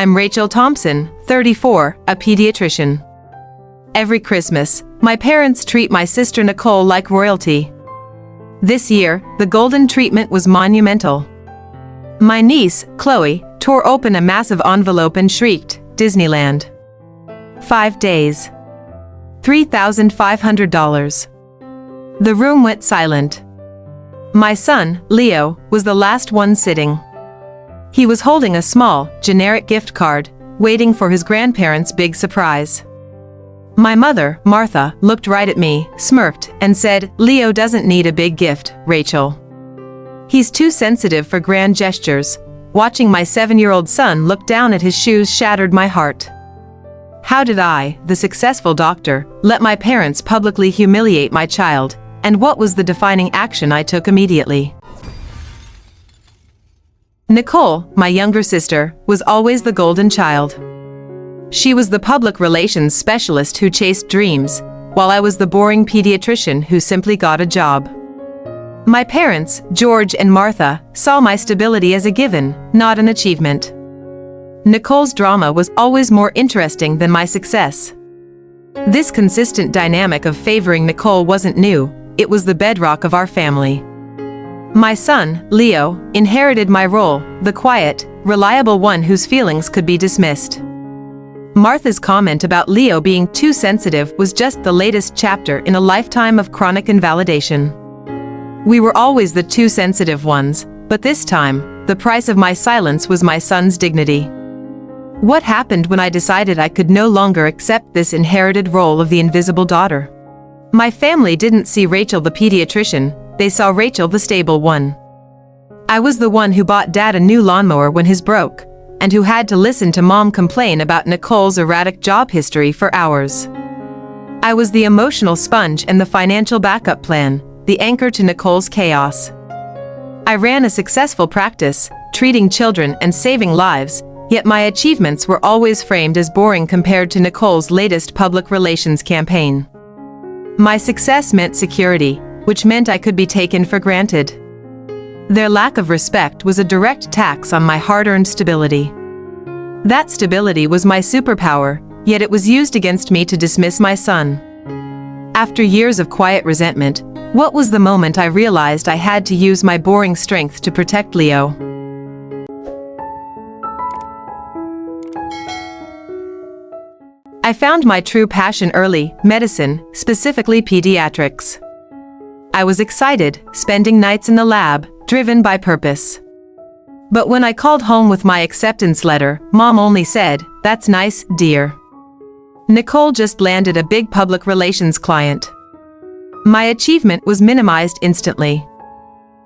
I'm Rachel Thompson, 34, a pediatrician. Every Christmas, my parents treat my sister Nicole like royalty. This year, the golden treatment was monumental. My niece, Chloe, tore open a massive envelope and shrieked, "Disneyland." 5 days. $3,500. The room went silent. My son, Leo, was the last one sitting. He was holding a small, generic gift card, waiting for his grandparents' big surprise. My mother, Martha, looked right at me, smirked, and said, "Leo doesn't need a big gift, Rachel. He's too sensitive for grand gestures." Watching my 7-year-old son look down at his shoes shattered my heart. How did I, the successful doctor, let my parents publicly humiliate my child, and what was the defining action I took immediately? Nicole, my younger sister, was always the golden child. She was the public relations specialist who chased dreams, while I was the boring pediatrician who simply got a job. My parents, George and Martha, saw my stability as a given, not an achievement. Nicole's drama was always more interesting than my success. This consistent dynamic of favoring Nicole wasn't new, it was the bedrock of our family. My son, Leo, inherited my role, the quiet, reliable one whose feelings could be dismissed. Martha's comment about Leo being too sensitive was just the latest chapter in a lifetime of chronic invalidation. We were always the too sensitive ones, but this time, the price of my silence was my son's dignity. What happened when I decided I could no longer accept this inherited role of the invisible daughter? My family didn't see Rachel the pediatrician, they saw Rachel the stable one. I was the one who bought Dad a new lawnmower when his broke, and who had to listen to Mom complain about Nicole's erratic job history for hours. I was the emotional sponge and the financial backup plan, the anchor to Nicole's chaos. I ran a successful practice, treating children and saving lives, yet my achievements were always framed as boring compared to Nicole's latest public relations campaign. My success meant security, which meant I could be taken for granted. Their lack of respect was a direct tax on my hard-earned stability. That stability was my superpower, yet it was used against me to dismiss my son. After years of quiet resentment, what was the moment I realized I had to use my boring strength to protect Leo? I found my true passion early, medicine, specifically pediatrics. I was excited, spending nights in the lab, driven by purpose. But when I called home with my acceptance letter, Mom only said, "That's nice, dear. Nicole just landed a big public relations client." My achievement was minimized instantly.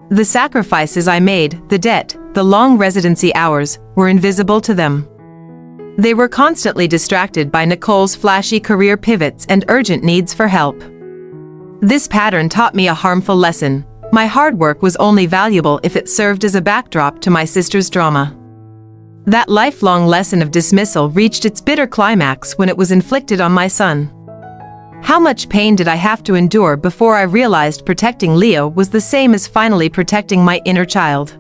The sacrifices I made, the debt, the long residency hours, were invisible to them. They were constantly distracted by Nicole's flashy career pivots and urgent needs for help. This pattern taught me a harmful lesson. My hard work was only valuable if it served as a backdrop to my sister's drama. That lifelong lesson of dismissal reached its bitter climax when it was inflicted on my son. How much pain did I have to endure before I realized protecting Leo was the same as finally protecting my inner child?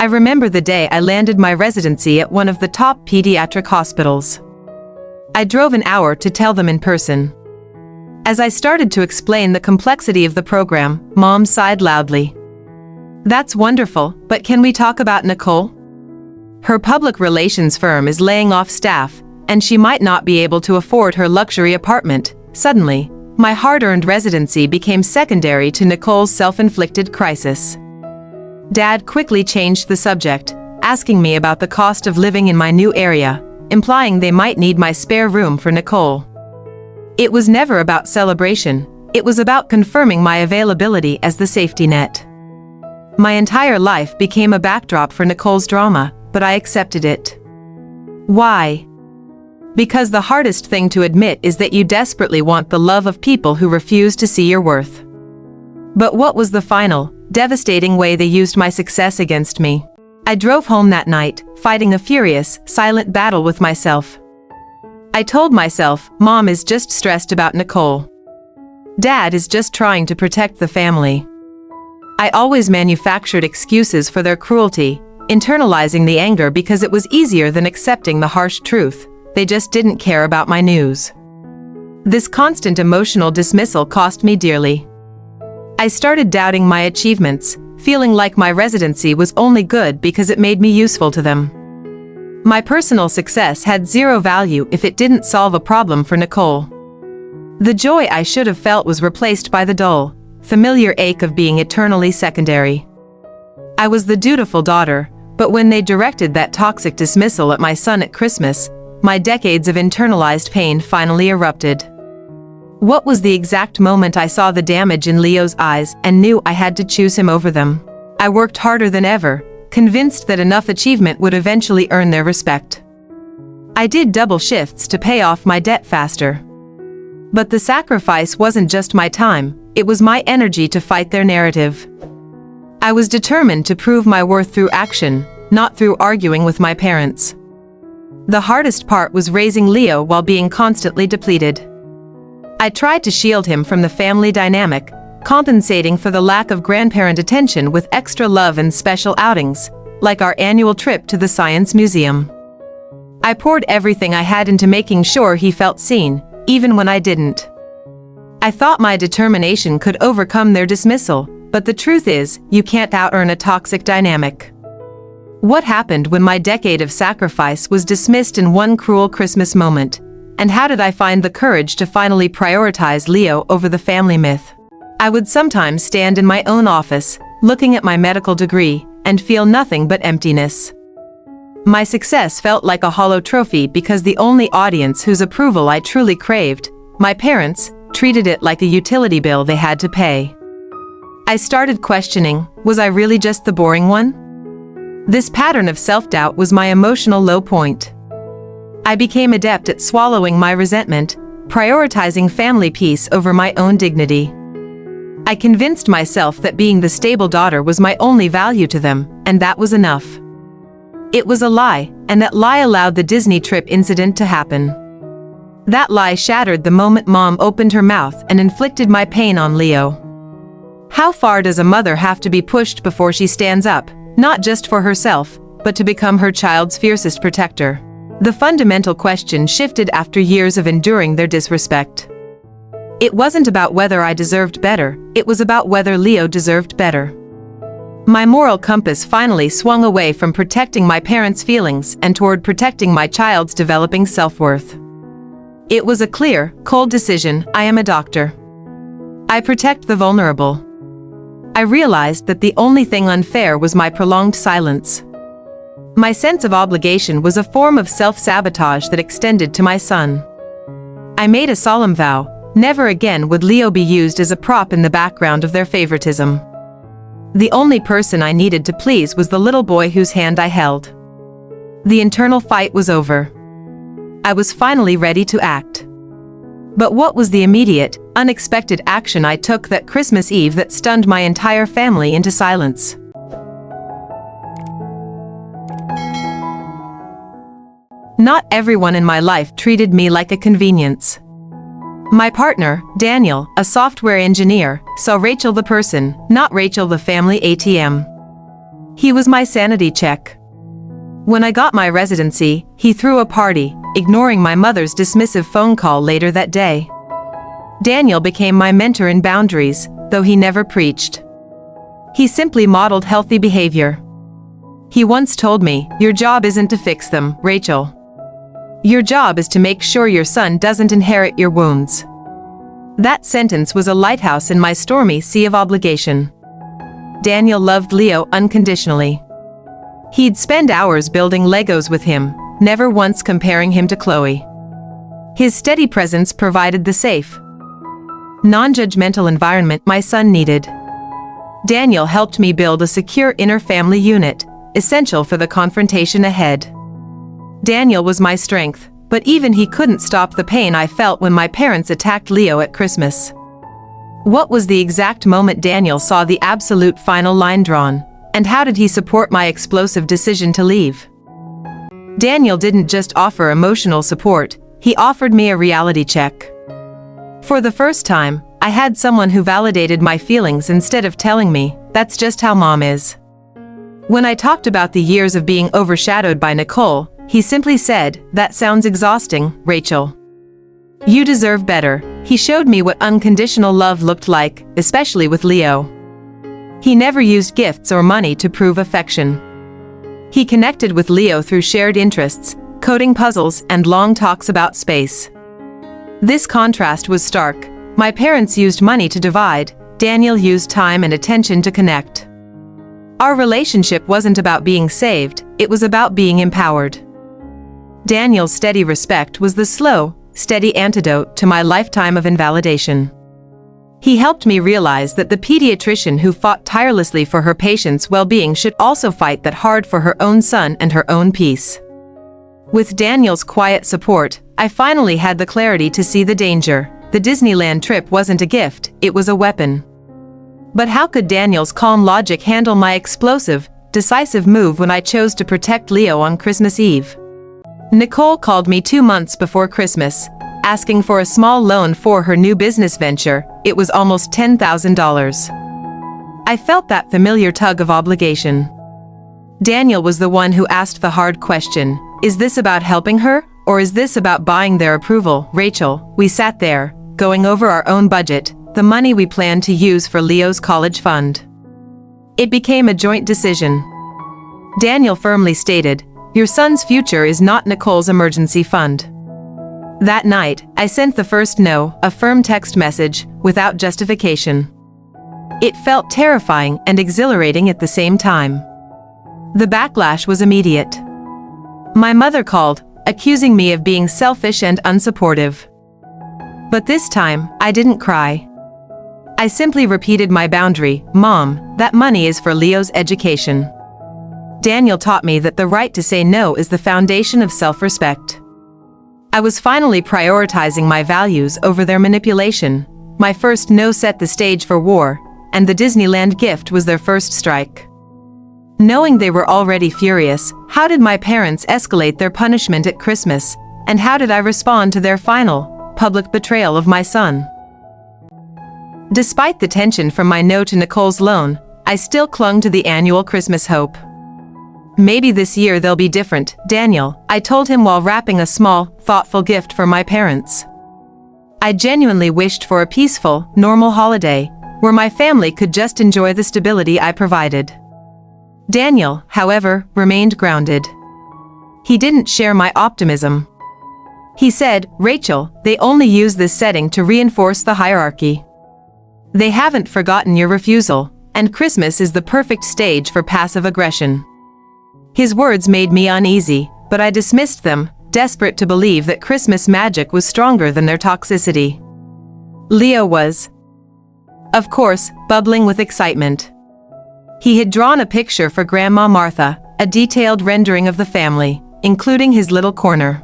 I remember the day I landed my residency at one of the top pediatric hospitals. I drove an hour to tell them in person. As I started to explain the complexity of the program, Mom sighed loudly. "That's wonderful, but can we talk about Nicole? Her public relations firm is laying off staff, and she might not be able to afford her luxury apartment." Suddenly, my hard-earned residency became secondary to Nicole's self-inflicted crisis. Dad quickly changed the subject, asking me about the cost of living in my new area, implying they might need my spare room for Nicole. It was never about celebration, it was about confirming my availability as the safety net. My entire life became a backdrop for Nicole's drama, but I accepted it. Why? Because the hardest thing to admit is that you desperately want the love of people who refuse to see your worth. But what was the final, devastating way they used my success against me? I drove home that night, fighting a furious, silent battle with myself. I told myself, Mom is just stressed about Nicole. Dad is just trying to protect the family. I always manufactured excuses for their cruelty, internalizing the anger because it was easier than accepting the harsh truth. They just didn't care about my news. This constant emotional dismissal cost me dearly. I started doubting my achievements, feeling like my residency was only good because it made me useful to them. My personal success had zero value if it didn't solve a problem for Nicole. The joy I should have felt was replaced by the dull, familiar ache of being eternally secondary. I was the dutiful daughter, but when they directed that toxic dismissal at my son at Christmas, my decades of internalized pain finally erupted. What was the exact moment I saw the damage in Leo's eyes and knew I had to choose him over them? I worked harder than ever, convinced that enough achievement would eventually earn their respect. I did double shifts to pay off my debt faster. But the sacrifice wasn't just my time, it was my energy to fight their narrative. I was determined to prove my worth through action, not through arguing with my parents. The hardest part was raising Leo while being constantly depleted. I tried to shield him from the family dynamic, compensating for the lack of grandparent attention with extra love and special outings, like our annual trip to the Science Museum. I poured everything I had into making sure he felt seen, even when I didn't. I thought my determination could overcome their dismissal, but the truth is, you can't out-earn a toxic dynamic. What happened when my decade of sacrifice was dismissed in one cruel Christmas moment? And how did I find the courage to finally prioritize Leo over the family myth? I would sometimes stand in my own office, looking at my medical degree, and feel nothing but emptiness. My success felt like a hollow trophy because the only audience whose approval I truly craved, my parents, treated it like a utility bill they had to pay. I started questioning, was I really just the boring one? This pattern of self-doubt was my emotional low point. I became adept at swallowing my resentment, prioritizing family peace over my own dignity. I convinced myself that being the stable daughter was my only value to them, and that was enough. It was a lie, and that lie allowed the Disney trip incident to happen. That lie shattered the moment Mom opened her mouth and inflicted my pain on Leo. How far does a mother have to be pushed before she stands up, not just for herself, but to become her child's fiercest protector? The fundamental question shifted after years of enduring their disrespect. It wasn't about whether I deserved better, it was about whether Leo deserved better. My moral compass finally swung away from protecting my parents' feelings and toward protecting my child's developing self-worth. It was a clear, cold decision. I am a doctor. I protect the vulnerable. I realized that the only thing unfair was my prolonged silence. My sense of obligation was a form of self-sabotage that extended to my son. I made a solemn vow, never again would Leo be used as a prop in the background of their favoritism. The only person I needed to please was the little boy whose hand I held. The internal fight was over. I was finally ready to act. But what was the immediate, unexpected action I took that Christmas Eve that stunned my entire family into silence? Not everyone in my life treated me like a convenience. My partner, Daniel, a software engineer, saw Rachel the person, not Rachel the family ATM. He was my sanity check. When I got my residency, he threw a party, ignoring my mother's dismissive phone call later that day. Daniel became my mentor in boundaries, though he never preached. He simply modeled healthy behavior. He once told me, "Your job isn't to fix them, Rachel. Your job is to make sure your son doesn't inherit your wounds." That sentence was a lighthouse in my stormy sea of obligation. Daniel loved Leo unconditionally. He'd spend hours building Legos with him, never once comparing him to Chloe. His steady presence provided the safe, non-judgmental environment my son needed. Daniel helped me build a secure inner family unit, essential for the confrontation ahead. Daniel was my strength, but even he couldn't stop the pain I felt when my parents attacked Leo at Christmas. What was the exact moment Daniel saw the absolute final line drawn, and how did he support my explosive decision to leave? Daniel didn't just offer emotional support, he offered me a reality check. For the first time, I had someone who validated my feelings instead of telling me, "That's just how Mom is." When I talked about the years of being overshadowed by Nicole, he simply said, "That sounds exhausting, Rachel. You deserve better." He showed me what unconditional love looked like, especially with Leo. He never used gifts or money to prove affection. He connected with Leo through shared interests, coding puzzles, and long talks about space. This contrast was stark. My parents used money to divide, Daniel used time and attention to connect. Our relationship wasn't about being saved, it was about being empowered. Daniel's steady respect was the slow, steady antidote to my lifetime of invalidation. He helped me realize that the pediatrician who fought tirelessly for her patient's well-being should also fight that hard for her own son and her own peace. With Daniel's quiet support, I finally had the clarity to see the danger. The Disneyland trip wasn't a gift, it was a weapon. But how could Daniel's calm logic handle my explosive, decisive move when I chose to protect Leo on Christmas Eve? Nicole called me 2 months before Christmas, asking for a small loan for her new business venture. It was almost $10,000. I felt that familiar tug of obligation. Daniel was the one who asked the hard question, is this about helping her, or is this about buying their approval? Rachel, we sat there, going over our own budget, the money we planned to use for Leo's college fund. It became a joint decision. Daniel firmly stated, "Your son's future is not Nicole's emergency fund." That night, I sent the first no, a firm text message, without justification. It felt terrifying and exhilarating at the same time. The backlash was immediate. My mother called, accusing me of being selfish and unsupportive. But this time, I didn't cry. I simply repeated my boundary, "Mom, that money is for Leo's education." Daniel taught me that the right to say no is the foundation of self-respect. I was finally prioritizing my values over their manipulation. My first no set the stage for war, and the Disneyland gift was their first strike. Knowing they were already furious, how did my parents escalate their punishment at Christmas, and how did I respond to their final, public betrayal of my son? Despite the tension from my no to Nicole's loan, I still clung to the annual Christmas hope. "Maybe this year they'll be different, Daniel," I told him while wrapping a small, thoughtful gift for my parents. I genuinely wished for a peaceful, normal holiday, where my family could just enjoy the stability I provided. Daniel, however, remained grounded. He didn't share my optimism. He said, "Rachel, they only use this setting to reinforce the hierarchy. They haven't forgotten your refusal, and Christmas is the perfect stage for passive aggression." His words made me uneasy, but I dismissed them, desperate to believe that Christmas magic was stronger than their toxicity. Leo was, of course, bubbling with excitement. He had drawn a picture for Grandma Martha, a detailed rendering of the family, including his little corner.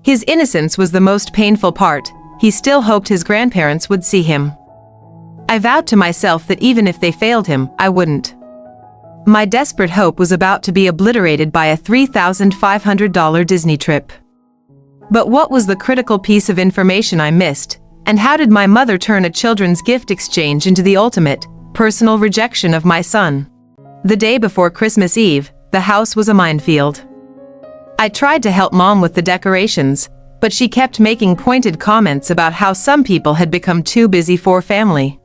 His innocence was the most painful part. He still hoped his grandparents would see him. I vowed to myself that even if they failed him, I wouldn't. My desperate hope was about to be obliterated by a $3,500 Disney trip. But what was the critical piece of information I missed, and how did my mother turn a children's gift exchange into the ultimate, personal rejection of my son? The day before Christmas Eve, the house was a minefield. I tried to help Mom with the decorations, but she kept making pointed comments about how some people had become too busy for family.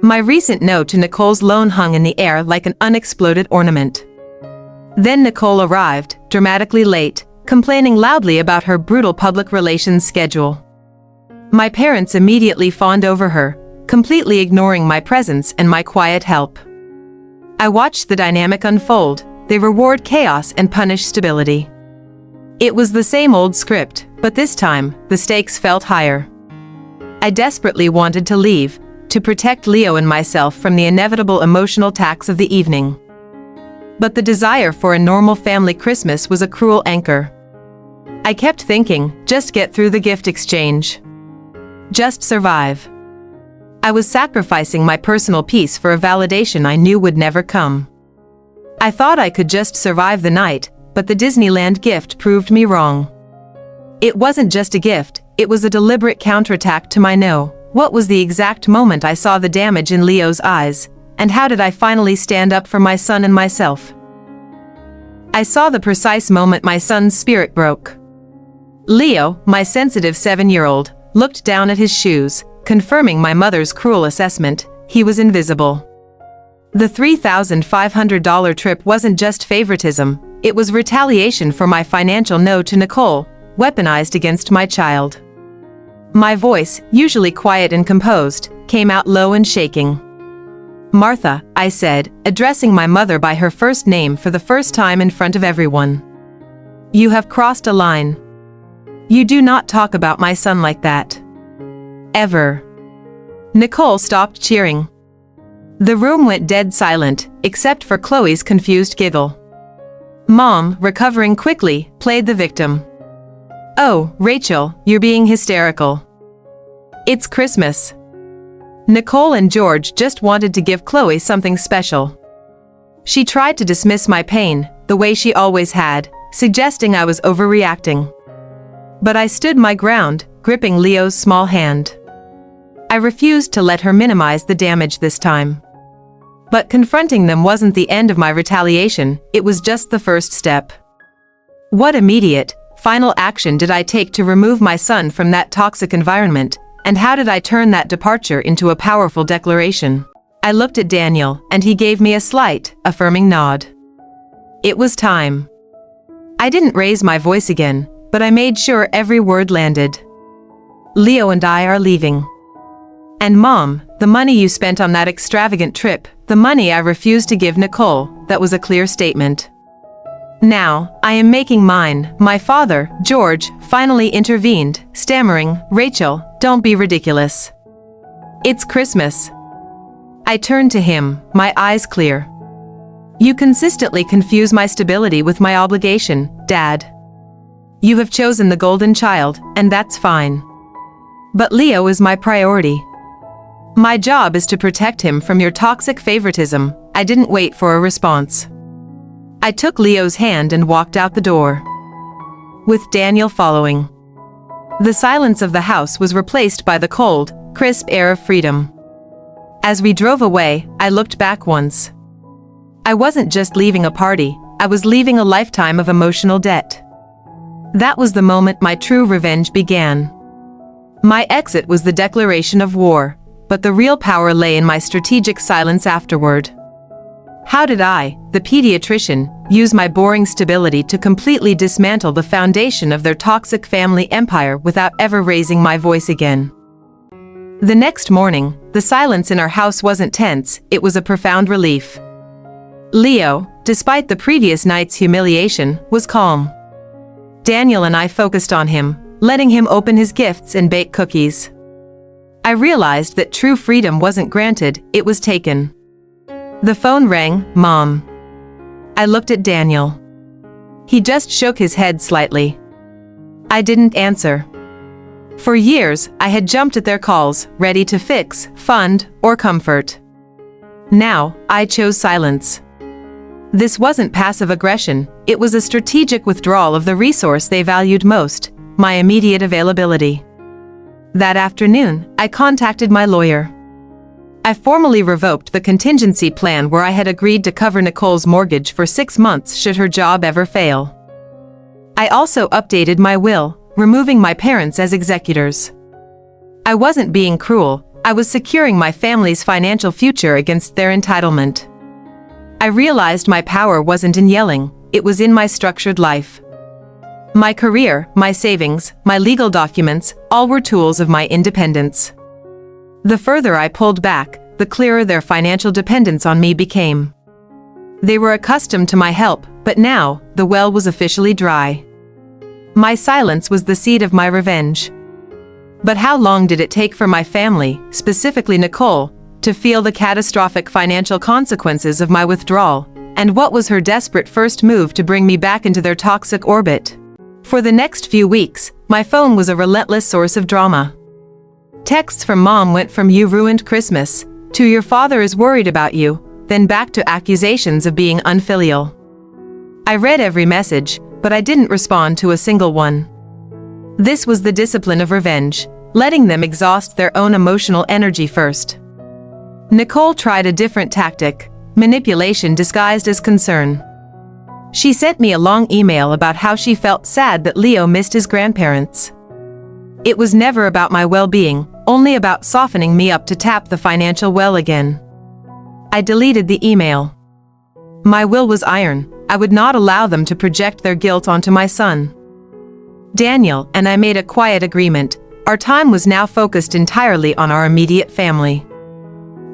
My recent no to Nicole's loan hung in the air like an unexploded ornament. Then Nicole arrived, dramatically late, complaining loudly about her brutal public relations schedule. My parents immediately fawned over her, completely ignoring my presence and my quiet help. I watched the dynamic unfold. They reward chaos and punish stability. It was the same old script, but this time, the stakes felt higher. I desperately wanted to leave, to protect Leo and myself from the inevitable emotional tax of the evening. But the desire for a normal family Christmas was a cruel anchor. I kept thinking, just get through the gift exchange. Just survive. I was sacrificing my personal peace for a validation I knew would never come. I thought I could just survive the night, but the Disneyland gift proved me wrong. It wasn't just a gift, it was a deliberate counterattack to my no. What was the exact moment I saw the damage in Leo's eyes, and how did I finally stand up for my son and myself? I saw the precise moment my son's spirit broke. Leo, my sensitive 7-year-old, looked down at his shoes, confirming my mother's cruel assessment: he was invisible. The $3,500 trip wasn't just favoritism, it was retaliation for my financial no to Nicole, weaponized against my child. My voice, usually quiet and composed, came out low and shaking. "Martha," I said, addressing my mother by her first name for the first time in front of everyone. "You have crossed a line. You do not talk about my son like that. Ever." Nicole stopped cheering. The room went dead silent, except for Chloe's confused giggle. Mom, recovering quickly, played the victim. "Oh, Rachel, you're being hysterical. It's Christmas." Nicole and George just wanted to give Chloe something special. She tried to dismiss my pain, the way she always had, suggesting I was overreacting. But I stood my ground, gripping Leo's small hand. I refused to let her minimize the damage this time. But confronting them wasn't the end of my retaliation, it was just the first step. What immediate, final action did I take to remove my son from that toxic environment, and how did I turn that departure into a powerful declaration? I looked at Daniel, and he gave me a slight, affirming nod. It was time. I didn't raise my voice again, but I made sure every word landed. "Leo and I are leaving. And Mom, the money you spent on that extravagant trip, the money I refused to give Nicole," that was a clear statement. "Now, I am making mine." My father, George, finally intervened, stammering, "Rachel, don't be ridiculous. It's Christmas." I turned to him, my eyes clear. "You consistently confuse my stability with my obligation, Dad. You have chosen the golden child, and that's fine. But Leo is my priority. My job is to protect him from your toxic favoritism." I didn't wait for a response. I took Leo's hand and walked out the door, with Daniel following. The silence of the house was replaced by the cold, crisp air of freedom. As we drove away, I looked back once. I wasn't just leaving a party, I was leaving a lifetime of emotional debt. That was the moment my true revenge began. My exit was the declaration of war, but the real power lay in my strategic silence afterward. How did I, the pediatrician, use my boring stability to completely dismantle the foundation of their toxic family empire without ever raising my voice again? The next morning, the silence in our house wasn't tense, it was a profound relief. Leo, despite the previous night's humiliation, was calm. Daniel and I focused on him, letting him open his gifts and bake cookies. I realized that true freedom wasn't granted, it was taken. The phone rang. "Mom." I looked at Daniel. He just shook his head slightly. I didn't answer. For years, I had jumped at their calls, ready to fix, fund, or comfort. Now, I chose silence. This wasn't passive aggression, it was a strategic withdrawal of the resource they valued most, my immediate availability. That afternoon, I contacted my lawyer. I formally revoked the contingency plan where I had agreed to cover Nicole's mortgage for 6 months should her job ever fail. I also updated my will, removing my parents as executors. I wasn't being cruel, I was securing my family's financial future against their entitlement. I realized my power wasn't in yelling, it was in my structured life. My career, my savings, my legal documents, all were tools of my independence. The further I pulled back, the clearer their financial dependence on me became. They were accustomed to my help, but now, the well was officially dry. My silence was the seed of my revenge. But how long did it take for my family, specifically Nicole, to feel the catastrophic financial consequences of my withdrawal, and what was her desperate first move to bring me back into their toxic orbit? For the next few weeks, my phone was a relentless source of drama. Texts from Mom went from "you ruined Christmas" to "your father is worried about you," then back to accusations of being unfilial. I read every message, but I didn't respond to a single one. This was the discipline of revenge, letting them exhaust their own emotional energy first. Nicole tried a different tactic, manipulation disguised as concern. She sent me a long email about how she felt sad that Leo missed his grandparents. It was never about my well-being, only about softening me up to tap the financial well again. I deleted the email. My will was iron. I would not allow them to project their guilt onto my son. Daniel and I made a quiet agreement. Our time was now focused entirely on our immediate family.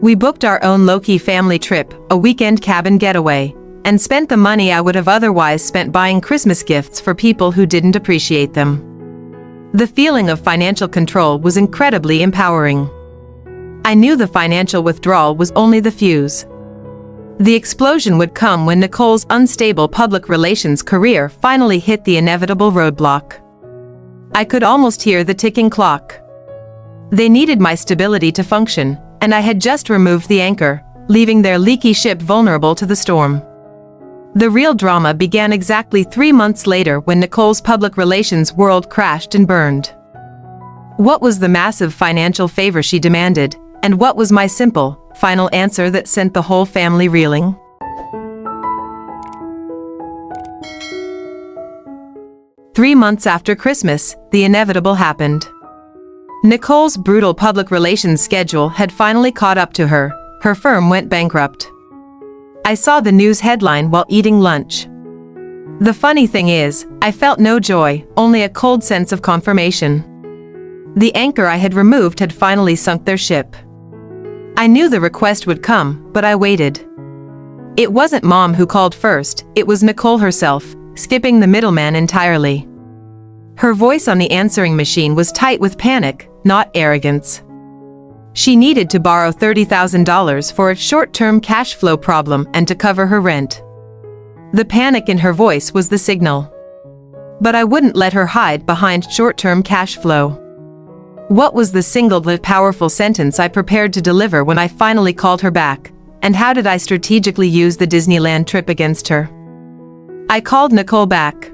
We booked our own low-key family trip, a weekend cabin getaway, and spent the money I would have otherwise spent buying Christmas gifts for people who didn't appreciate them. The feeling of financial control was incredibly empowering. I knew the financial withdrawal was only the fuse. The explosion would come when Nicole's unstable public relations career finally hit the inevitable roadblock. I could almost hear the ticking clock. They needed my stability to function, and I had just removed the anchor, leaving their leaky ship vulnerable to the storm. The real drama began exactly 3 months later when Nicole's public relations world crashed and burned. What was the massive financial favor she demanded, and what was my simple, final answer that sent the whole family reeling? Three months after Christmas, the inevitable happened. Nicole's brutal public relations schedule had finally caught up to her. Her firm went bankrupt. I saw the news headline while eating lunch. The funny thing is, I felt no joy, only a cold sense of confirmation. The anchor I had removed had finally sunk their ship. I knew the request would come, but I waited. It wasn't Mom who called first, it was Nicole herself, skipping the middleman entirely. Her voice on the answering machine was tight with panic, not arrogance. She needed to borrow $30,000 for a short-term cash flow problem and to cover her rent. The panic in her voice was the signal. But I wouldn't let her hide behind short-term cash flow. What was the single but powerful sentence I prepared to deliver when I finally called her back, and how did I strategically use the Disneyland trip against her? I called Nicole back.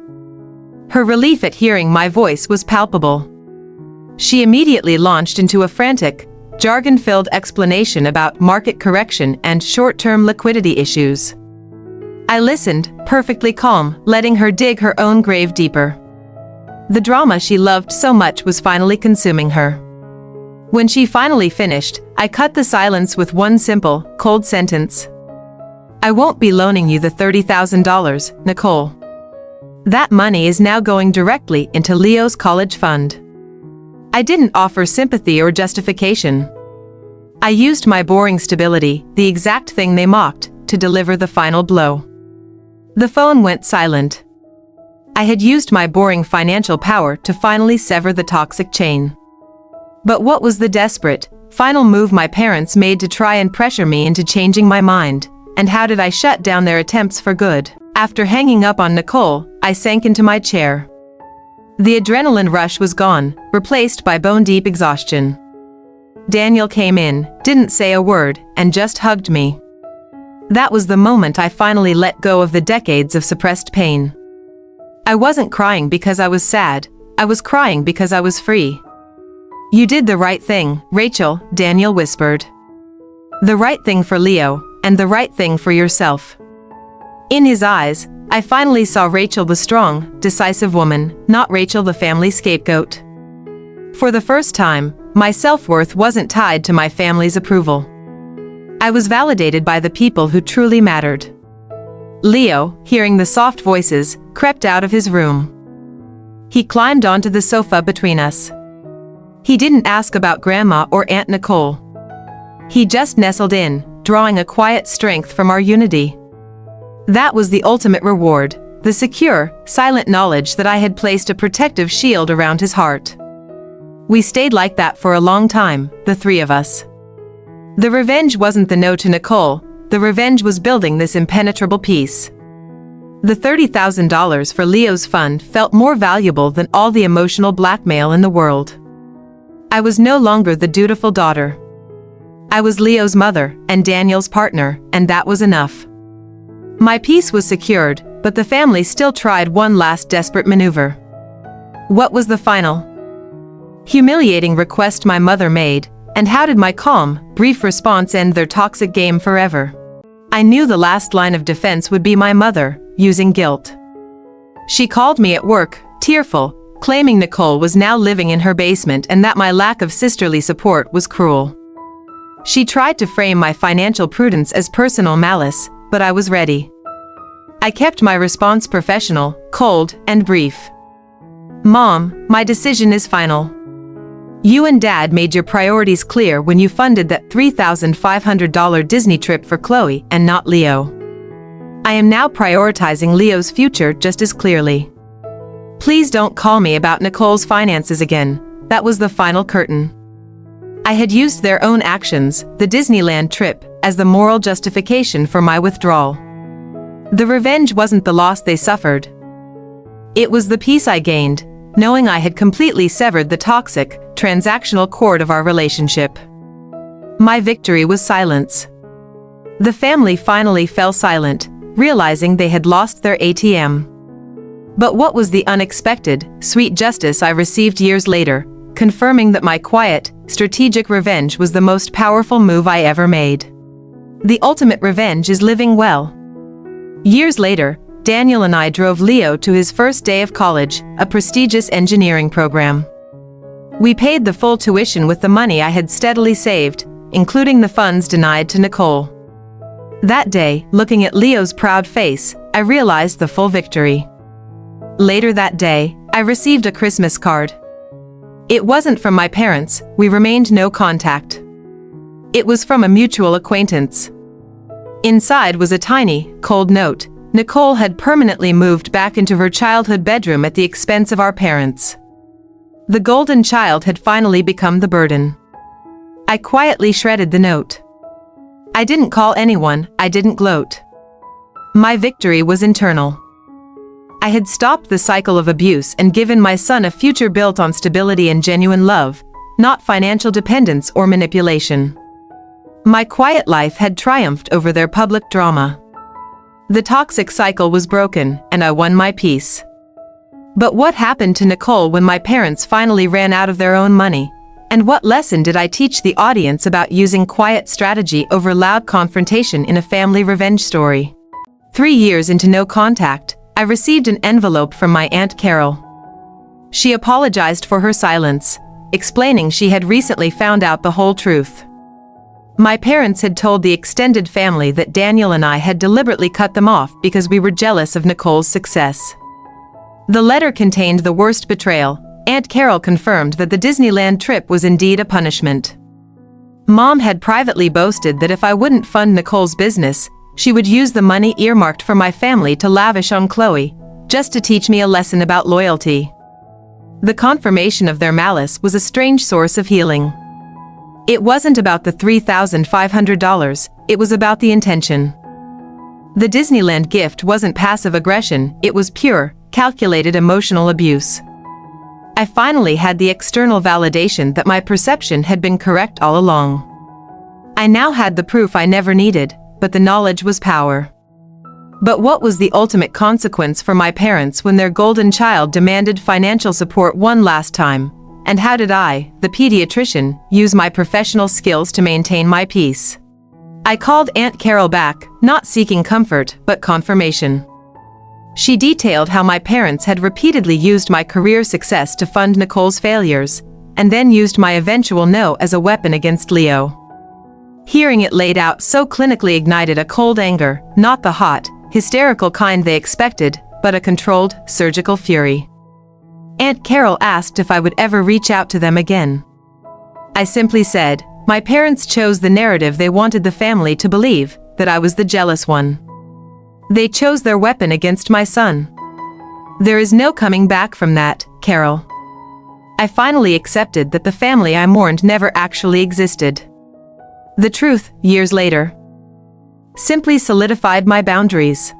Her relief at hearing my voice was palpable. She immediately launched into a frantic, jargon-filled explanation about market correction and short-term liquidity issues. I listened, perfectly calm, letting her dig her own grave deeper. The drama she loved so much was finally consuming her. When she finally finished, I cut the silence with one simple, cold sentence. I won't be loaning you the $30,000, Nicole. That money is now going directly into Leo's college fund. I didn't offer sympathy or justification. I used my boring stability, the exact thing they mocked, to deliver the final blow. The phone went silent. I had used my boring financial power to finally sever the toxic chain. But what was the desperate, final move my parents made to try and pressure me into changing my mind, and how did I shut down their attempts for good? After hanging up on Nicole, I sank into my chair. The adrenaline rush was gone, replaced by bone-deep exhaustion. Daniel came in, didn't say a word, and just hugged me. That was the moment I finally let go of the decades of suppressed pain. I wasn't crying because I was sad, I was crying because I was free. You did the right thing, Rachel, Daniel whispered. The right thing for Leo, and the right thing for yourself. In his eyes, I finally saw Rachel the strong, decisive woman, not Rachel the family scapegoat. For the first time, my self-worth wasn't tied to my family's approval. I was validated by the people who truly mattered. Leo, hearing the soft voices, crept out of his room. He climbed onto the sofa between us. He didn't ask about Grandma or Aunt Nicole. He just nestled in, drawing a quiet strength from our unity. That was the ultimate reward, the secure, silent knowledge that I had placed a protective shield around his heart. We stayed like that for a long time, the three of us. The revenge wasn't the no to Nicole, the revenge was building this impenetrable peace. The $30,000 for Leo's fund felt more valuable than all the emotional blackmail in the world. I was no longer the dutiful daughter. I was Leo's mother and Daniel's partner, and that was enough. My peace was secured, but the family still tried one last desperate maneuver. What was the final? Humiliating request my mother made, And how did my calm, brief response end their toxic game forever? I knew the last line of defense would be my mother, using guilt. She called me at work, tearful, claiming Nicole was now living in her basement and that my lack of sisterly support was cruel. She tried to frame my financial prudence as personal malice, but I was ready. I kept my response professional, cold, and brief. Mom, my decision is final. You and Dad made your priorities clear when you funded that $3,500 Disney trip for Chloe and not Leo. I am now prioritizing Leo's future just as clearly. Please don't call me about Nicole's finances again. That was the final curtain. I had used their own actions, the Disneyland trip, as the moral justification for my withdrawal. The revenge wasn't the loss they suffered. It was the peace I gained, knowing I had completely severed the toxic, transactional cord of our relationship. My victory was silence. The family finally fell silent, realizing they had lost their ATM. But what was the unexpected, sweet justice I received years later, confirming that my quiet, strategic revenge was the most powerful move I ever made. The ultimate revenge is living well. Years later, Daniel and I drove Leo to his first day of college, a prestigious engineering program. We paid the full tuition with the money I had steadily saved, including the funds denied to Nicole. That day, looking at Leo's proud face, I realized the full victory. Later that day, I received a Christmas card. It wasn't from my parents, we remained no contact. It was from a mutual acquaintance. Inside was a tiny, cold note. Nicole had permanently moved back into her childhood bedroom at the expense of our parents. The golden child had finally become the burden. I quietly shredded the note. I didn't call anyone, I didn't gloat. My victory was internal. I had stopped the cycle of abuse and given my son a future built on stability and genuine love, not financial dependence or manipulation. My quiet life had triumphed over their public drama. The toxic cycle was broken, and I won my peace. But what happened to Nicole when my parents finally ran out of their own money? And what lesson did I teach the audience about using quiet strategy over loud confrontation in a family revenge story? 3 years into no contact, I received an envelope from my Aunt Carol. She apologized for her silence, explaining she had recently found out the whole truth. My parents had told the extended family that Daniel and I had deliberately cut them off because we were jealous of Nicole's success. The letter contained the worst betrayal. Aunt Carol confirmed that the Disneyland trip was indeed a punishment. Mom had privately boasted that if I wouldn't fund Nicole's business, she would use the money earmarked for my family to lavish on Chloe, just to teach me a lesson about loyalty. The confirmation of their malice was a strange source of healing. It wasn't about the $3,500, it was about the intention. The Disneyland gift wasn't passive aggression, it was pure, calculated emotional abuse. I finally had the external validation that my perception had been correct all along. I now had the proof I never needed, but the knowledge was power. But what was the ultimate consequence for my parents when their golden child demanded financial support one last time? And how did I, the pediatrician, use my professional skills to maintain my peace? I called Aunt Carol back, not seeking comfort, but confirmation. She detailed how my parents had repeatedly used my career success to fund Nicole's failures, and then used my eventual no as a weapon against Leo. Hearing it laid out so clinically ignited a cold anger, not the hot, hysterical kind they expected, but a controlled, surgical fury. Aunt Carol asked if I would ever reach out to them again. I simply said, my parents chose the narrative they wanted the family to believe, that I was the jealous one. They chose their weapon against my son. There is no coming back from that, Carol. I finally accepted that the family I mourned never actually existed. The truth, years later, simply solidified my boundaries.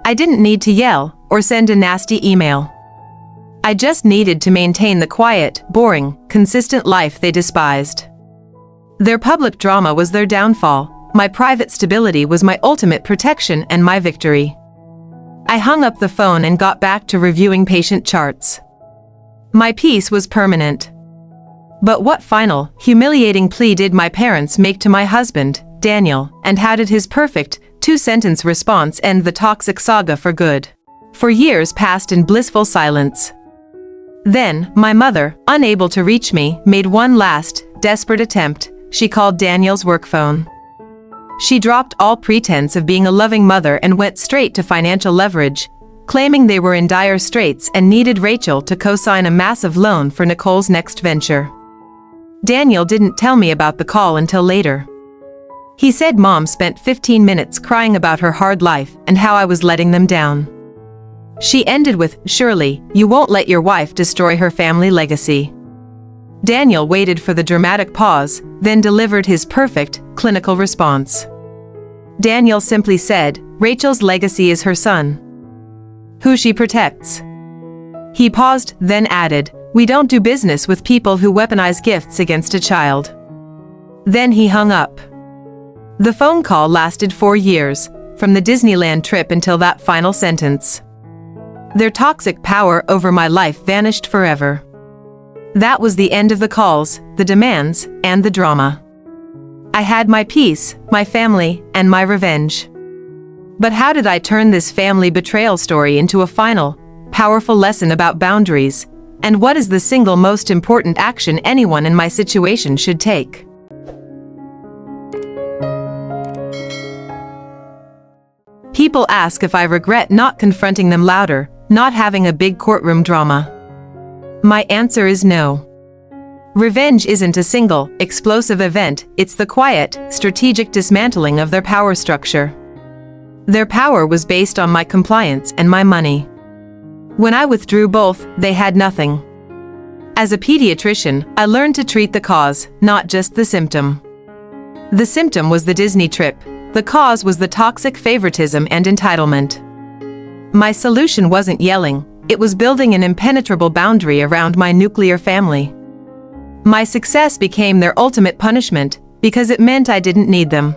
I didn't need to yell or send a nasty email. I just needed to maintain the quiet, boring, consistent life they despised. Their public drama was their downfall. My private stability was my ultimate protection and my victory. I hung up the phone and got back to reviewing patient charts. My peace was permanent. But what final, humiliating plea did my parents make to my husband, Daniel, and how did his perfect, two-sentence response end the toxic saga for good? For years passed in blissful silence. Then, my mother, unable to reach me, made one last, desperate attempt. She called Daniel's work phone. She dropped all pretense of being a loving mother and went straight to financial leverage, claiming they were in dire straits and needed Rachel to co-sign a massive loan for Nicole's next venture. Daniel didn't tell me about the call until later. He said Mom spent 15 minutes crying about her hard life and how I was letting them down. She ended with, "Surely, you won't let your wife destroy her family legacy." Daniel waited for the dramatic pause, then delivered his perfect, clinical response. Daniel simply said, "Rachel's legacy is her son, who she protects." He paused, then added, "We don't do business with people who weaponize gifts against a child." Then he hung up. The phone call lasted 4 years, from the Disneyland trip until that final sentence. Their toxic power over my life vanished forever. That was the end of the calls, the demands, and the drama. I had my peace, my family, and my revenge. But how did I turn this family betrayal story into a final, powerful lesson about boundaries, and what is the single most important action anyone in my situation should take? People ask if I regret not confronting them louder, not having a big courtroom drama. My answer is no. Revenge isn't a single, explosive event, it's the quiet, strategic dismantling of their power structure. Their power was based on my compliance and my money. When I withdrew both, they had nothing. As a pediatrician, I learned to treat the cause, not just the symptom. The symptom was the Disney trip. The cause was the toxic favoritism and entitlement. My solution wasn't yelling, it was building an impenetrable boundary around my nuclear family. My success became their ultimate punishment, because it meant I didn't need them.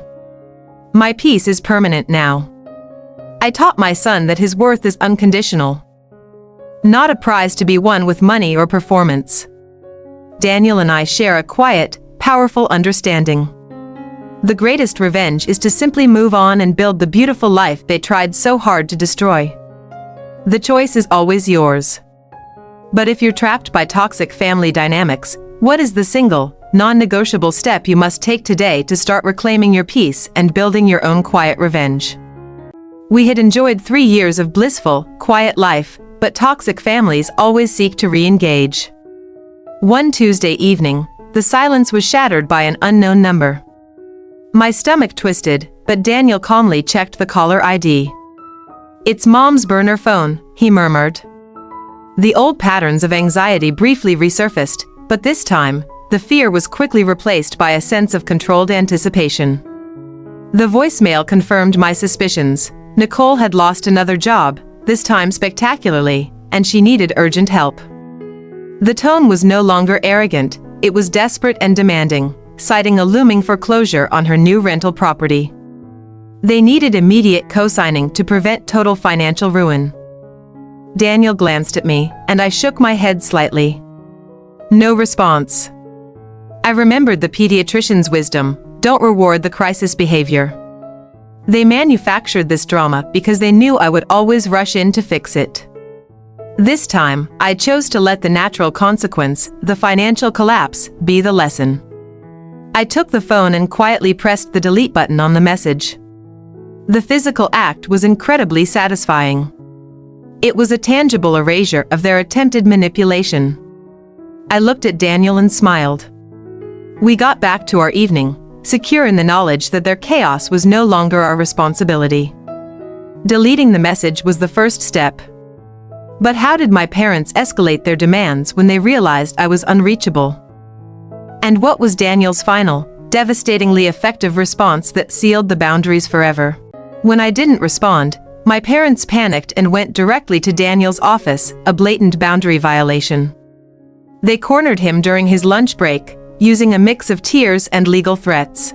My peace is permanent now. I taught my son that his worth is unconditional, not a prize to be won with money or performance. Daniel and I share a quiet, powerful understanding. The greatest revenge is to simply move on and build the beautiful life they tried so hard to destroy. The choice is always yours. But if you're trapped by toxic family dynamics, what is the single, non-negotiable step you must take today to start reclaiming your peace and building your own quiet revenge? We had enjoyed 3 years of blissful, quiet life, but toxic families always seek to re-engage. One Tuesday evening, the silence was shattered by an unknown number. My stomach twisted, but Daniel calmly checked the caller ID. "It's Mom's burner phone," he murmured. The old patterns of anxiety briefly resurfaced, but this time, the fear was quickly replaced by a sense of controlled anticipation. The voicemail confirmed my suspicions. Nicole had lost another job, this time spectacularly, and she needed urgent help. The tone was no longer arrogant, it was desperate and demanding, citing a looming foreclosure on her new rental property. They needed immediate co-signing to prevent total financial ruin. Daniel glanced at me, and I shook my head slightly. No response. I remembered the pediatrician's wisdom, don't reward the crisis behavior. They manufactured this drama because they knew I would always rush in to fix it. This time, I chose to let the natural consequence, the financial collapse, be the lesson. I took the phone and quietly pressed the delete button on the message. The physical act was incredibly satisfying. It was a tangible erasure of their attempted manipulation. I looked at Daniel and smiled. We got back to our evening, secure in the knowledge that their chaos was no longer our responsibility. Deleting the message was the first step. But how did my parents escalate their demands when they realized I was unreachable? And what was Daniel's final, devastatingly effective response that sealed the boundaries forever? When I didn't respond, my parents panicked and went directly to Daniel's office, a blatant boundary violation. They cornered him during his lunch break, using a mix of tears and legal threats.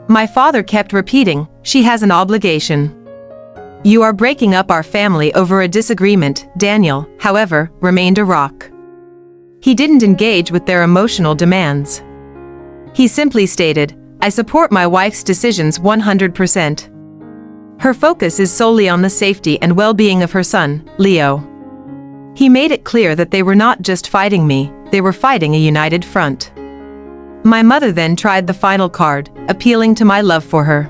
My father kept repeating, "She has an obligation. You are breaking up our family over a disagreement." Daniel, however, remained a rock. He didn't engage with their emotional demands. He simply stated, "I support my wife's decisions 100%. Her focus is solely on the safety and well-being of her son, Leo." He made it clear that they were not just fighting me, they were fighting a united front. My mother then tried the final card, appealing to my love for her.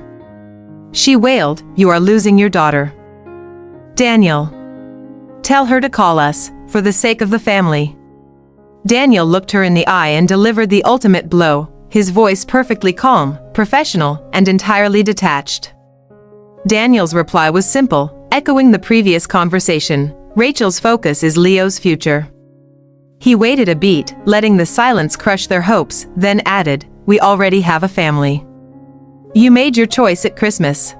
She wailed, "You are losing your daughter. Daniel. Tell her to call us, for the sake of the family." Daniel looked her in the eye and delivered the ultimate blow, his voice perfectly calm, professional, and entirely detached. Daniel's reply was simple, echoing the previous conversation. Rachel's focus is Leo's future. He waited a beat, letting the silence crush their hopes, then added, "We already have a family. You made your choice at Christmas."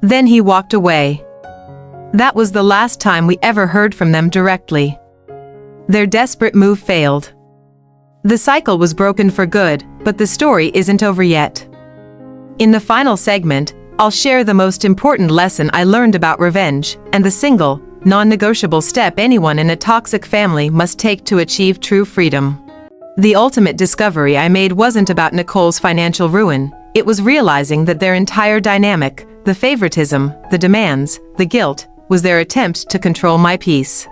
Then he walked away. That was the last time we ever heard from them directly. Their desperate move failed. The cycle was broken for good, but the story isn't over yet. In the final segment, I'll share the most important lesson I learned about revenge, and the single, non-negotiable step anyone in a toxic family must take to achieve true freedom. The ultimate discovery I made wasn't about Nicole's financial ruin, it was realizing that their entire dynamic, the favoritism, the demands, the guilt, was their attempt to control my peace.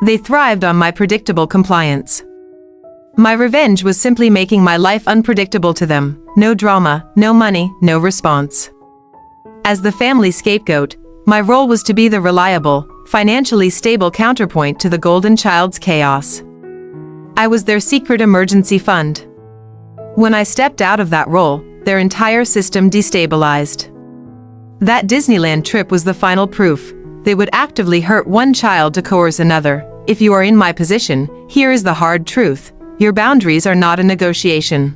They thrived on my predictable compliance. My revenge was simply making my life unpredictable to them, no drama, no money, no response. As the family scapegoat, my role was to be the reliable, financially stable counterpoint to the golden child's chaos. I was their secret emergency fund. When I stepped out of that role, their entire system destabilized. That Disneyland trip was the final proof. They would actively hurt one child to coerce another. If you are in my position, here is the hard truth. Your boundaries are not a negotiation.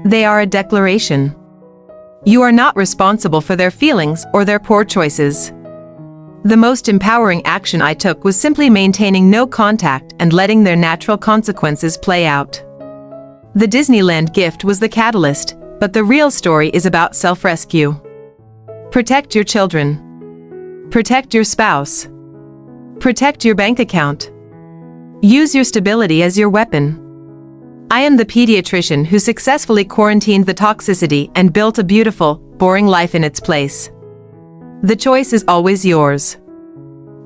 They are a declaration. You are not responsible for their feelings or their poor choices. The most empowering action I took was simply maintaining no contact and letting their natural consequences play out. The Disneyland gift was the catalyst, but the real story is about self-rescue. Protect your children. Protect your spouse. Protect your bank account. Use your stability as your weapon. I am the pediatrician who successfully quarantined the toxicity and built a beautiful, boring life in its place. The choice is always yours.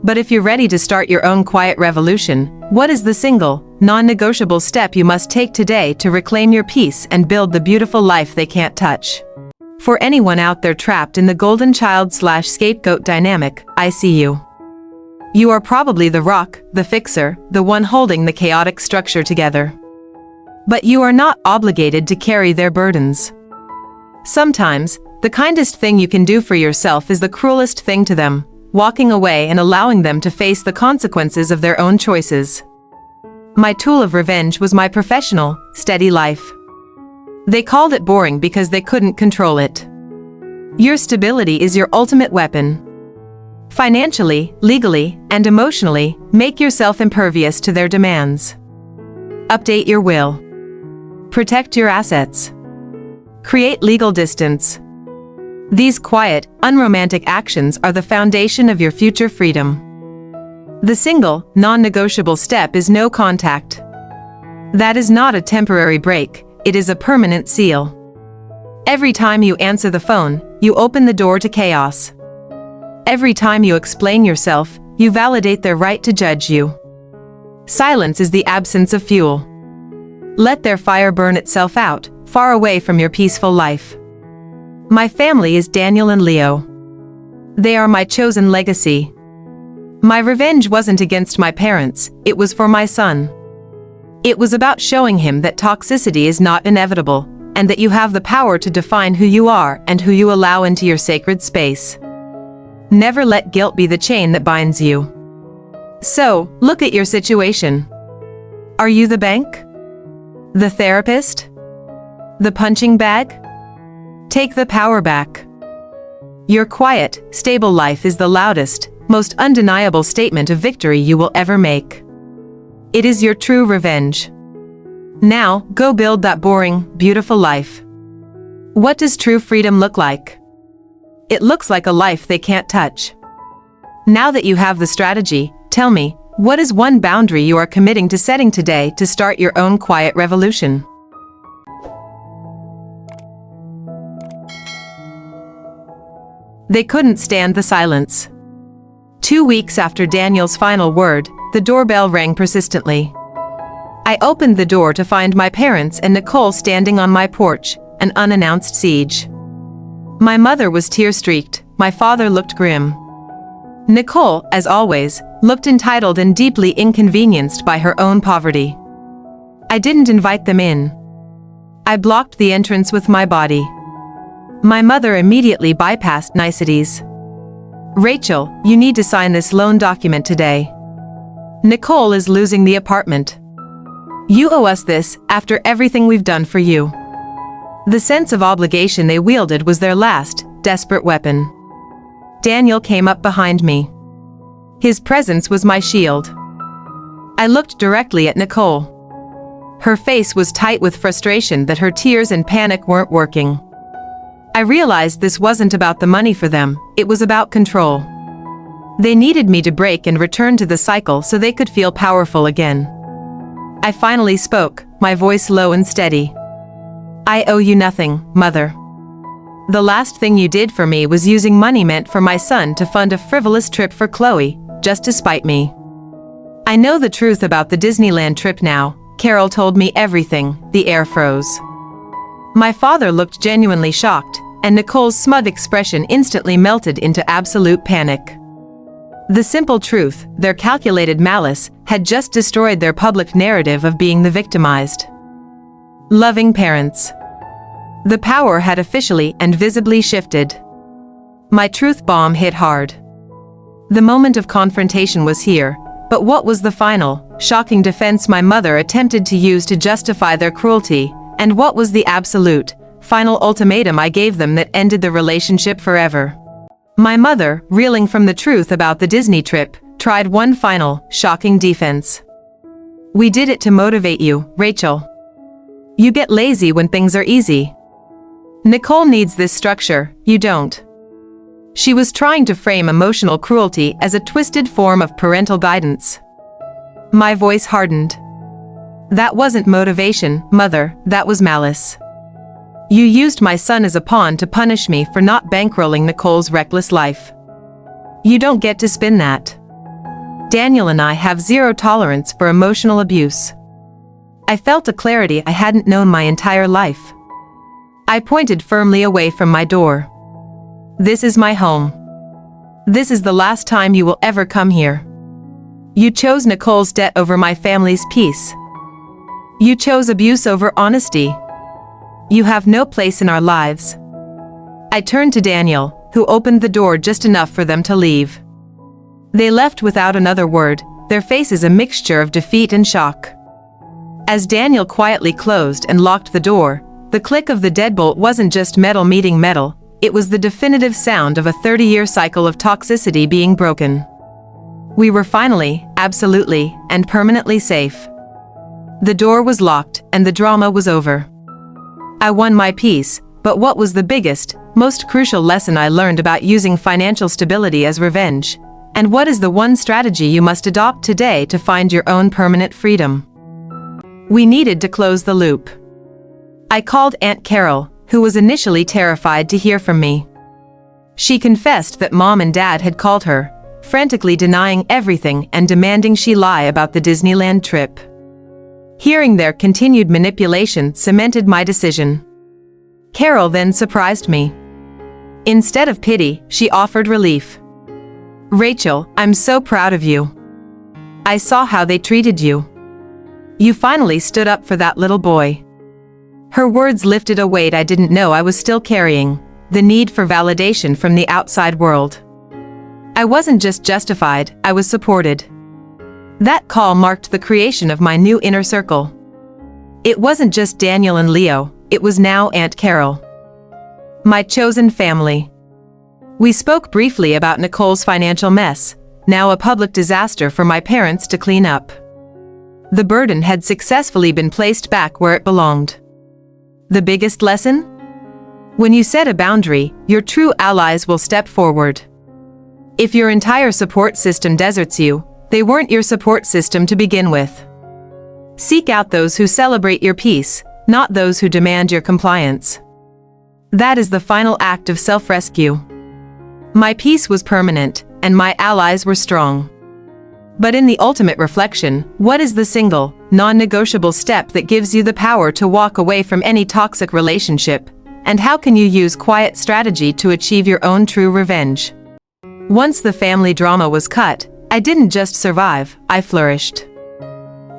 But if you're ready to start your own quiet revolution, what is the single, non-negotiable step you must take today to reclaim your peace and build the beautiful life they can't touch? For anyone out there trapped in the golden child/scapegoat dynamic, I see you. You are probably the rock, the fixer, the one holding the chaotic structure together. But you are not obligated to carry their burdens. Sometimes, the kindest thing you can do for yourself is the cruelest thing to them, walking away and allowing them to face the consequences of their own choices. My tool of revenge was my professional, steady life. They called it boring because they couldn't control it. Your stability is your ultimate weapon. Financially, legally, and emotionally, make yourself impervious to their demands. Update your will. Protect your assets. Create legal distance. These quiet, unromantic actions are the foundation of your future freedom. The single, non-negotiable step is no contact. That is not a temporary break, it is a permanent seal. Every time you answer the phone, you open the door to chaos. Every time you explain yourself, you validate their right to judge you. Silence is the absence of fuel. Let their fire burn itself out, far away from your peaceful life. My family is Daniel and Leo. They are my chosen legacy. My revenge wasn't against my parents, it was for my son. It was about showing him that toxicity is not inevitable, and that you have the power to define who you are and who you allow into your sacred space. Never let guilt be the chain that binds you. So, look at your situation. Are you the bank? The therapist? The punching bag? Take the power back. Your quiet, stable life is the loudest, most undeniable statement of victory you will ever make. It is your true revenge. Now, go build that boring, beautiful life. What does true freedom look like? It looks like a life they can't touch. Now that you have the strategy, tell me, What is one boundary you are committing to setting today to start your own quiet revolution? They couldn't stand the silence. 2 weeks after Daniel's final word, the doorbell rang persistently. I opened the door to find my parents and Nicole standing on my porch, an unannounced siege. My mother was tear-streaked, my father looked grim. Nicole, as always, looked entitled and deeply inconvenienced by her own poverty. I didn't invite them in. I blocked the entrance with my body. My mother immediately bypassed niceties. "Rachel, you need to sign this loan document today. Nicole is losing the apartment. You owe us this after everything we've done for you." The sense of obligation they wielded was their last, desperate weapon. Daniel came up behind me. His presence was my shield. I looked directly at Nicole. Her face was tight with frustration that her tears and panic weren't working. I realized this wasn't about the money for them, it was about control. They needed me to break and return to the cycle so they could feel powerful again. I finally spoke, my voice low and steady. "I owe you nothing, Mother. The last thing you did for me was using money meant for my son to fund a frivolous trip for Chloe, just to spite me. I know the truth about the Disneyland trip now. Carol told me everything." The air froze. My father looked genuinely shocked, and Nicole's smug expression instantly melted into absolute panic. The simple truth, their calculated malice, had just destroyed their public narrative of being the victimized. Loving parents. The power had officially and visibly shifted. My truth bomb hit hard. The moment of confrontation was here, but what was the final, shocking defense my mother attempted to use to justify their cruelty, and what was the absolute, final ultimatum I gave them that ended the relationship forever? My mother, reeling from the truth about the Disney trip, tried one final, shocking defense. "We did it to motivate you, Rachel. You get lazy when things are easy. Nicole needs this structure, you don't." She was trying to frame emotional cruelty as a twisted form of parental guidance. My voice hardened. "That wasn't motivation, Mother, that was malice. You used my son as a pawn to punish me for not bankrolling Nicole's reckless life. You don't get to spin that. Daniel and I have zero tolerance for emotional abuse." I felt a clarity I hadn't known my entire life. I pointed firmly away from my door. "This is my home. This is the last time you will ever come here. You chose Nicole's debt over my family's peace. You chose abuse over honesty. You have no place in our lives." I turned to Daniel, who opened the door just enough for them to leave. They left without another word, their faces a mixture of defeat and shock. As Daniel quietly closed and locked the door, the click of the deadbolt wasn't just metal meeting metal, it was the definitive sound of a 30-year cycle of toxicity being broken. We were finally, absolutely, and permanently safe. The door was locked, and the drama was over. I won my peace, but what was the biggest, most crucial lesson I learned about using financial stability as revenge? And what is the one strategy you must adopt today to find your own permanent freedom? We needed to close the loop. I called Aunt Carol, who was initially terrified to hear from me. She confessed that Mom and Dad had called her, frantically denying everything and demanding she lie about the Disneyland trip. Hearing their continued manipulation cemented my decision. Carol then surprised me. Instead of pity, she offered relief. "Rachel, I'm so proud of you. I saw how they treated you. You finally stood up for that little boy." Her words lifted a weight I didn't know I was still carrying, the need for validation from the outside world. I wasn't just justified, I was supported. That call marked the creation of my new inner circle. It wasn't just Daniel and Leo, it was now Aunt Carol. My chosen family. We spoke briefly about Nicole's financial mess, now a public disaster for my parents to clean up. The burden had successfully been placed back where it belonged. The biggest lesson? When you set a boundary, your true allies will step forward. If your entire support system deserts you, they weren't your support system to begin with. Seek out those who celebrate your peace, not those who demand your compliance. That is the final act of self-rescue. My peace was permanent, and my allies were strong. But in the ultimate reflection, what is the single, non-negotiable step that gives you the power to walk away from any toxic relationship? And how can you use quiet strategy to achieve your own true revenge? Once the family drama was cut, I didn't just survive, I flourished.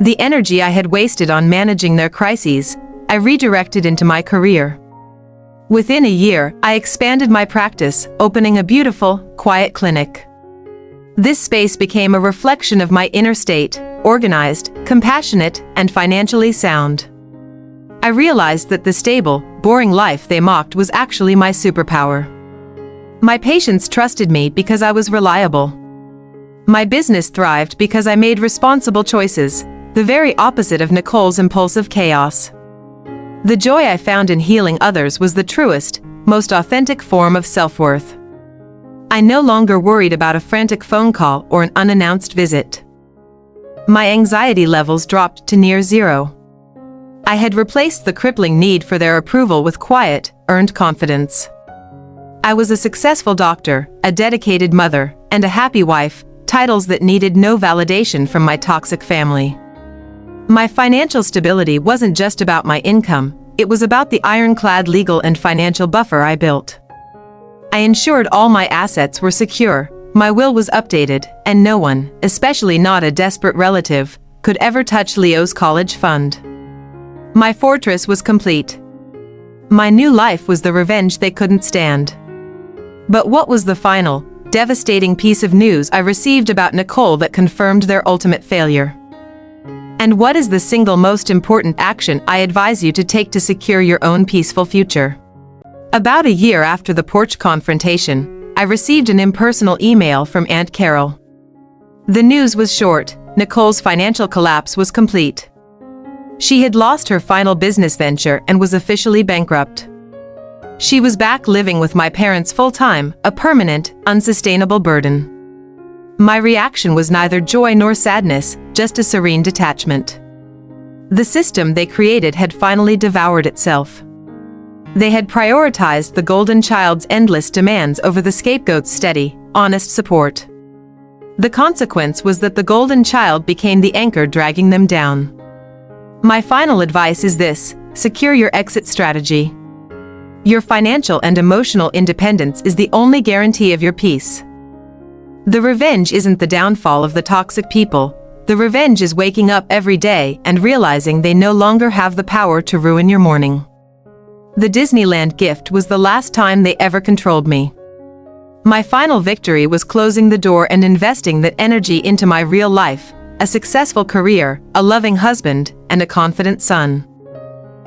The energy I had wasted on managing their crises, I redirected into my career. Within a year, I expanded my practice, opening a beautiful, quiet clinic. This space became a reflection of my inner state, organized, compassionate, and financially sound. I realized that the stable, boring life they mocked was actually my superpower. My patients trusted me because I was reliable. My business thrived because I made responsible choices, the very opposite of Nicole's impulsive chaos. The joy I found in healing others was the truest, most authentic form of self-worth. I no longer worried about a frantic phone call or an unannounced visit. My anxiety levels dropped to near zero. I had replaced the crippling need for their approval with quiet, earned confidence. I was a successful doctor, a dedicated mother, and a happy wife, titles that needed no validation from my toxic family. My financial stability wasn't just about my income, it was about the ironclad legal and financial buffer I built. I ensured all my assets were secure, my will was updated, and no one, especially not a desperate relative, could ever touch Leo's college fund. My fortress was complete. My new life was the revenge they couldn't stand. But what was the final, devastating piece of news I received about Nicole that confirmed their ultimate failure? And what is the single most important action I advise you to take to secure your own peaceful future? About a year after the porch confrontation, I received an impersonal email from Aunt Carol. The news was short: Nicole's financial collapse was complete. She had lost her final business venture and was officially bankrupt. She was back living with my parents full-time, a permanent, unsustainable burden. My reaction was neither joy nor sadness, just a serene detachment. The system they created had finally devoured itself. They had prioritized the golden child's endless demands over the scapegoat's steady, honest support. The consequence was that the golden child became the anchor dragging them down. My final advice is this: secure your exit strategy. Your financial and emotional independence is the only guarantee of your peace. The revenge isn't the downfall of the toxic people. The revenge is waking up every day and realizing they no longer have the power to ruin your morning. The Disneyland gift was the last time they ever controlled me. My final victory was closing the door and investing that energy into my real life, a successful career, a loving husband, and a confident son.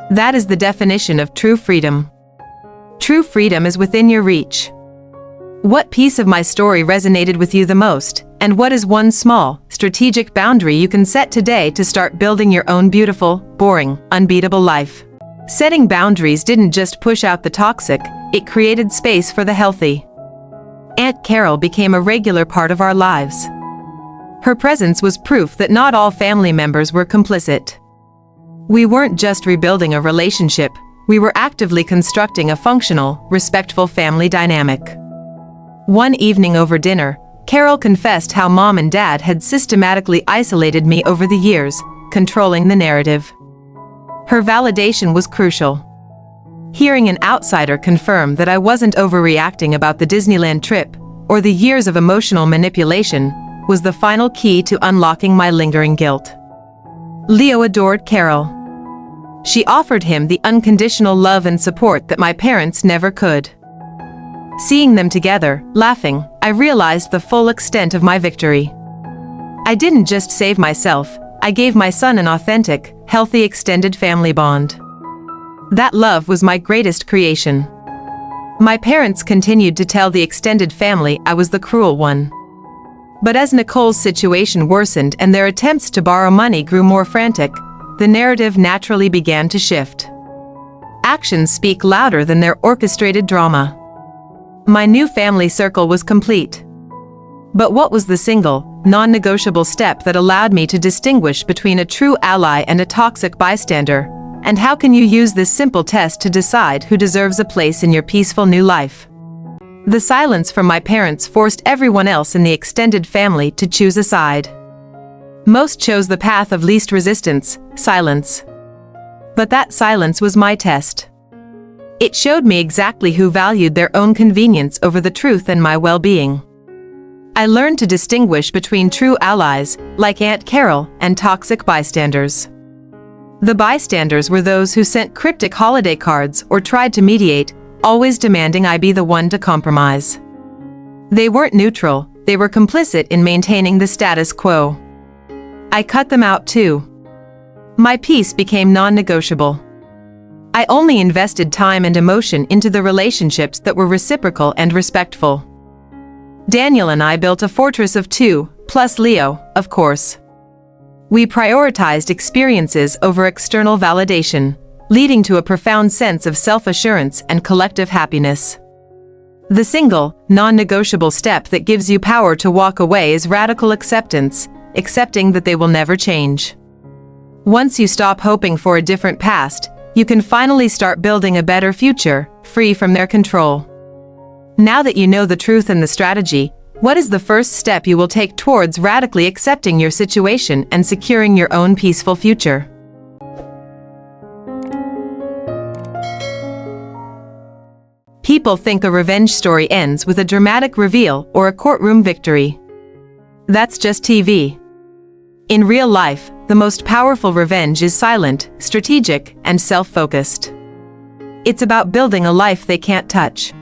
That is the definition of true freedom. True freedom is within your reach. What piece of my story resonated with you the most, and what is one small, strategic boundary you can set today to start building your own beautiful, boring, unbeatable life? Setting boundaries didn't just push out the toxic, it created space for the healthy. Aunt Carol became a regular part of our lives. Her presence was proof that not all family members were complicit. We weren't just rebuilding a relationship, we were actively constructing a functional, respectful family dynamic. One evening over dinner, Carol confessed how Mom and Dad had systematically isolated me over the years, controlling the narrative. Her validation was crucial. Hearing an outsider confirm that I wasn't overreacting about the Disneyland trip, or the years of emotional manipulation, was the final key to unlocking my lingering guilt. Leo adored Carol. She offered him the unconditional love and support that my parents never could. Seeing them together, laughing, I realized the full extent of my victory. I didn't just save myself, I gave my son an authentic, healthy extended family bond. That love was my greatest creation. My parents continued to tell the extended family I was the cruel one. But as Nicole's situation worsened and their attempts to borrow money grew more frantic, the narrative naturally began to shift. Actions speak louder than their orchestrated drama. My new family circle was complete. But what was the single, non-negotiable step that allowed me to distinguish between a true ally and a toxic bystander? And how can you use this simple test to decide who deserves a place in your peaceful new life? The silence from my parents forced everyone else in the extended family to choose a side. Most chose the path of least resistance, silence. But that silence was my test. It showed me exactly who valued their own convenience over the truth and my well-being. I learned to distinguish between true allies, like Aunt Carol, and toxic bystanders. The bystanders were those who sent cryptic holiday cards or tried to mediate, always demanding I be the one to compromise. They weren't neutral, they were complicit in maintaining the status quo. I cut them out too. My peace became non-negotiable. I only invested time and emotion into the relationships that were reciprocal and respectful. Daniel and I built a fortress of 2, plus Leo, of course. We prioritized experiences over external validation, leading to a profound sense of self-assurance and collective happiness. The single, non-negotiable step that gives you power to walk away is radical acceptance, accepting that they will never change. Once you stop hoping for a different past, you can finally start building a better future, free from their control. Now that you know the truth and the strategy, what is the first step you will take towards radically accepting your situation and securing your own peaceful future? People think a revenge story ends with a dramatic reveal or a courtroom victory. That's just TV. In real life, the most powerful revenge is silent, strategic, and self-focused. It's about building a life they can't touch.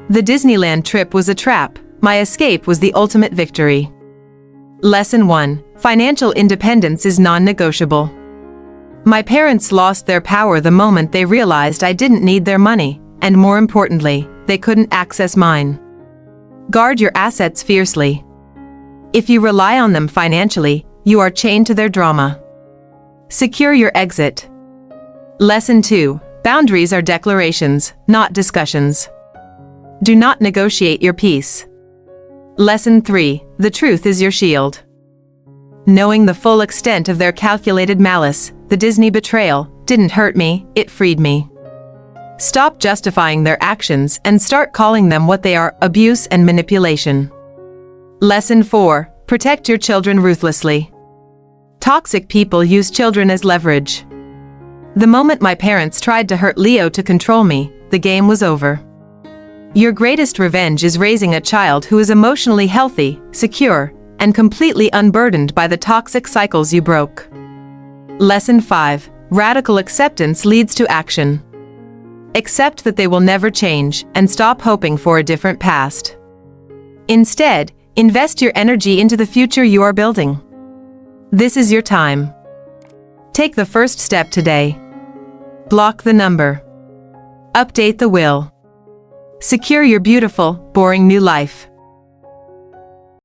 The Disneyland trip was a trap. My escape was the ultimate victory. Lesson 1. Financial independence is non-negotiable. My parents lost their power the moment they realized I didn't need their money, and more importantly, they couldn't access mine. Guard your assets fiercely. If you rely on them financially, you are chained to their drama. Secure your exit. Lesson 2. Boundaries are declarations, not discussions. Do not negotiate your peace. Lesson 3. The truth is your shield. Knowing the full extent of their calculated malice, the Disney betrayal, didn't hurt me, it freed me. Stop justifying their actions and start calling them what they are: abuse and manipulation. Lesson 4. Protect your children ruthlessly. Toxic people use children as leverage. The moment my parents tried to hurt Leo to control me, the game was over. Your greatest revenge is raising a child who is emotionally healthy, secure, and completely unburdened by the toxic cycles you broke. Lesson 5. Radical acceptance leads to action. Accept that they will never change and stop hoping for a different past. Instead, invest your energy into the future you are building. This is your time. Take the first step today. Block the number. Update the will. Secure your beautiful, boring new life.